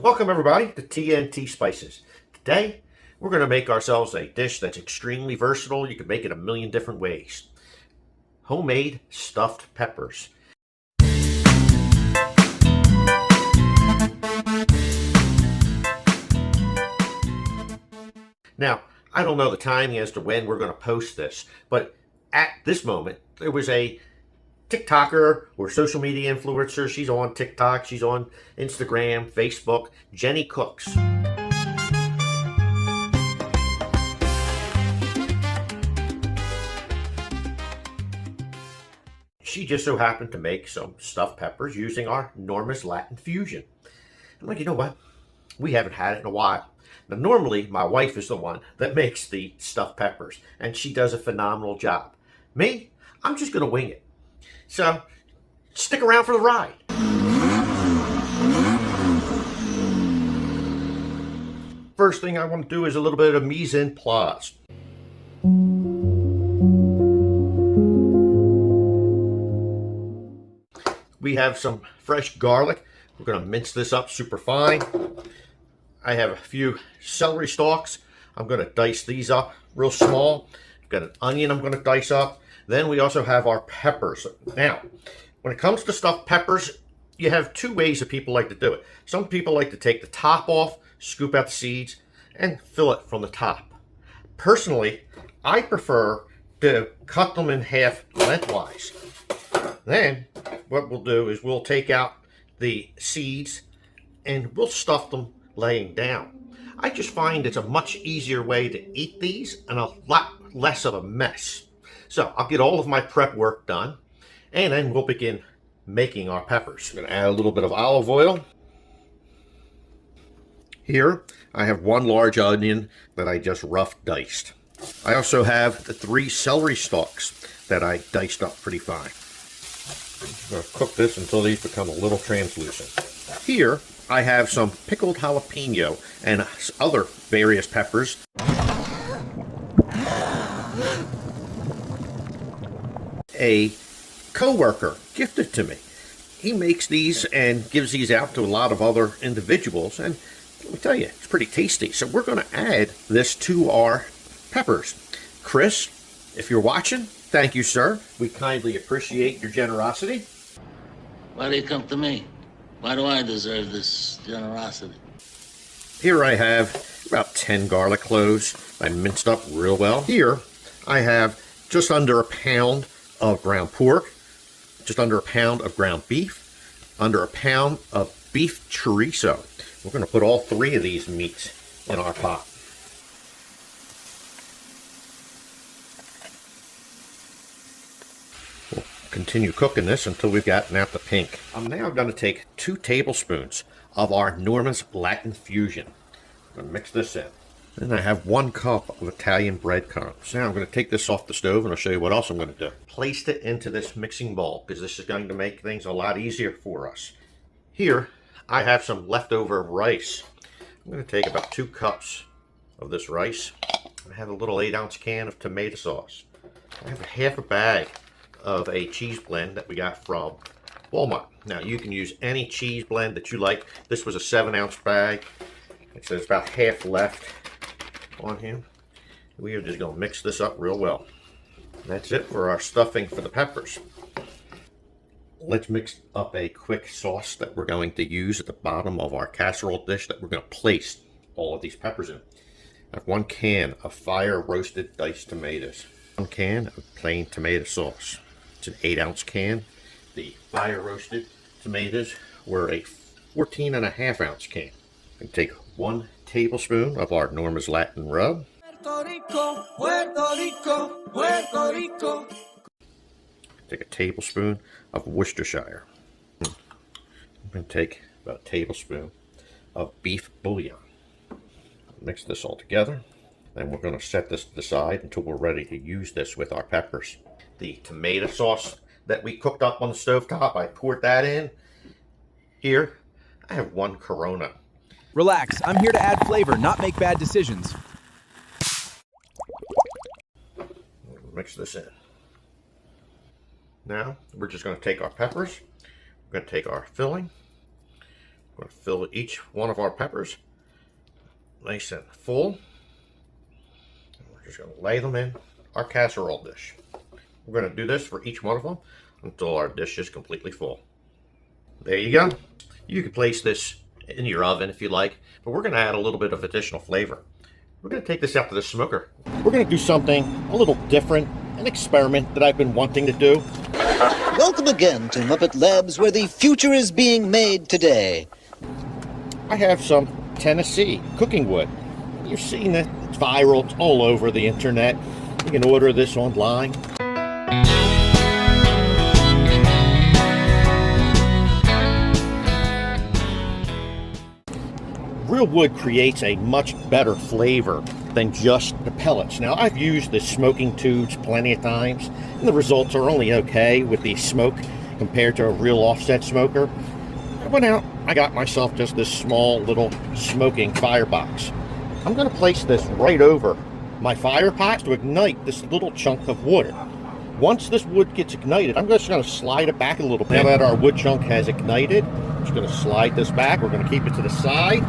Welcome everybody to TNT Spices. Today we're going to make ourselves a dish that's extremely versatile. You can make it a million different ways. Homemade stuffed peppers. Now, I don't know the timing as to when we're going to post this, but at this moment there was a TikToker or social media influencer. She's on TikTok, she's on Instagram, Facebook, Jenny Cooks. She just so happened to make some stuffed peppers using our enormous Latin fusion. I'm like, you know what? We haven't had it in a while. Now, normally my wife is the one that makes the stuffed peppers, and she does a phenomenal job. Me, I'm just going to wing it. So, stick around for the ride. First thing I want to do is a little bit of mise en place. We have some fresh garlic. We're going to mince this up super fine. I have a few celery stalks. I'm going to dice these up real small. I've got an onion I'm going to dice up. Then we also have our peppers. Now, when it comes to stuffed peppers, you have two ways that people like to do it. Some people like to take the top off, scoop out the seeds, and fill it from the top. Personally, I prefer to cut them in half lengthwise. Then, what we'll do is we'll take out the seeds and we'll stuff them laying down. I just find it's a much easier way to eat these and a lot less of a mess. So I'll get all of my prep work done and then we'll begin making our peppers. I'm going to add a little bit of olive oil. Here I have one large onion that I just rough diced. I also have the 3 celery stalks that I diced up pretty fine. I'm going to cook this until these become a little translucent. Here I have some pickled jalapeno and other various peppers. A co-worker gifted to me. He makes these and gives these out to a lot of other individuals, and let me tell you, it's pretty tasty. So we're going to add this to our peppers. Chris, if you're watching, thank you, sir. We kindly appreciate your generosity. Why do you come to me? Why do I deserve this generosity? Here I have about 10 garlic cloves. I minced up real well. Here I have just under a pound of ground pork, just under a pound of ground beef, under a pound of beef chorizo. We're going to put all 3 of these meats in our pot. We'll continue cooking this until we've gotten out the pink. I'm now going to take 2 tablespoons of our enormous Latin fusion. I'm going to mix this in. Then I have 1 cup of Italian breadcrumbs. Now I'm going to take this off the stove and I'll show you what else I'm going to do. Place it into this mixing bowl because this is going to make things a lot easier for us. Here I have some leftover rice. I'm going to take about 2 cups of this rice. I have a little 8-ounce can of tomato sauce. I have half a bag of a cheese blend that we got from Walmart. Now you can use any cheese blend that you like. This was a 7-ounce bag. Like I said, it's about half left on here. We are just going to mix this up real well. That's it for our stuffing for the peppers. Let's mix up a quick sauce that we're going to use at the bottom of our casserole dish that we're going to place all of these peppers in. I have 1 can of fire roasted diced tomatoes, 1 can of plain tomato sauce. It's an 8-ounce can. The fire roasted tomatoes were a 14.5-ounce can. I take 1 tablespoon of our enormous Latin rub. Take a tablespoon of Worcestershire. I'm going to take about a tablespoon of beef bouillon. Mix this all together. Then we're going to set this to the side until we're ready to use this with our peppers. The tomato sauce that we cooked up on the stove top, I poured that in. Here, I have 1 Corona. Relax, I'm here to add flavor, not make bad decisions. Mix this in. Now, we're just going to take our peppers, we're going to take our filling, We're going to fill each one of our peppers nice and full. And we're just going to lay them in our casserole dish. We're going to do this for each one of them until our dish is completely full. There you go. You can place this in your oven if you like, but we're going to add a little bit of additional flavor. We're going to take this out to the smoker. We're going to do something a little different, an experiment that I've been wanting to do. Welcome again to Muppet Labs, where the future is being made today. I have some Tennessee cooking wood. You've seen it. It's viral. It's all over the internet. You can order this online. Real wood creates a much better flavor than just the pellets. Now, I've used the smoking tubes plenty of times, and the results are only okay with the smoke compared to a real offset smoker. I went out, I got myself just this small little smoking firebox. I'm going to place this right over my fire pot to ignite this little chunk of wood. Once this wood gets ignited, I'm just going to slide it back a little bit. Now that our wood chunk has ignited, I'm just going to slide this back. We're going to keep it to the side.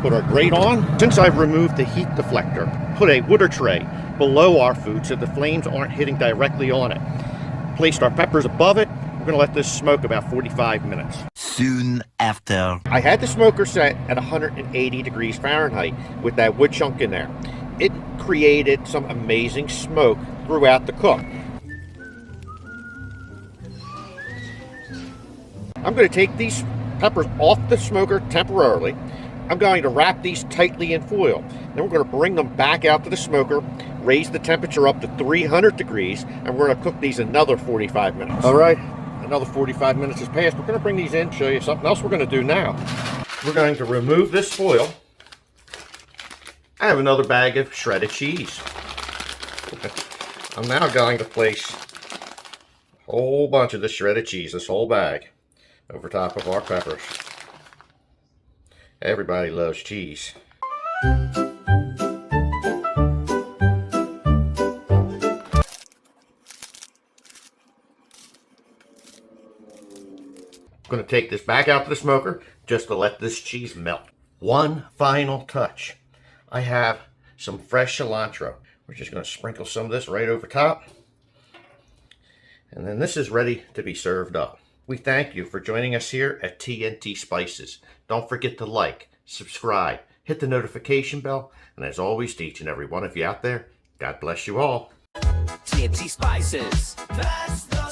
Put our grate on. Since I've removed the heat deflector, put a water tray below our food so the flames aren't hitting directly on it. Placed our peppers above it. We're going to let this smoke about 45 minutes. Soon after. I had the smoker set at 180 degrees Fahrenheit with that wood chunk in there. It created some amazing smoke throughout the cook. I'm going to take these peppers off the smoker temporarily. I'm going to wrap these tightly in foil. Then we're going to bring them back out to the smoker, raise the temperature up to 300 degrees, and we're going to cook these another 45 minutes. All right, another 45 minutes has passed. We're going to bring these in, show you something else we're going to do now. We're going to remove this foil. I have another bag of shredded cheese. I'm now going to place a whole bunch of this shredded cheese, this whole bag, over top of our peppers. Everybody loves cheese. I'm going to take this back out to the smoker just to let this cheese melt. One final touch. I have some fresh cilantro. We're just going to sprinkle some of this right over top. And then this is ready to be served up. We thank you for joining us here at TNT Spices. Don't forget to like, subscribe, hit the notification bell, and as always, to each and every one of you out there, God bless you all. TNT Spices. That's the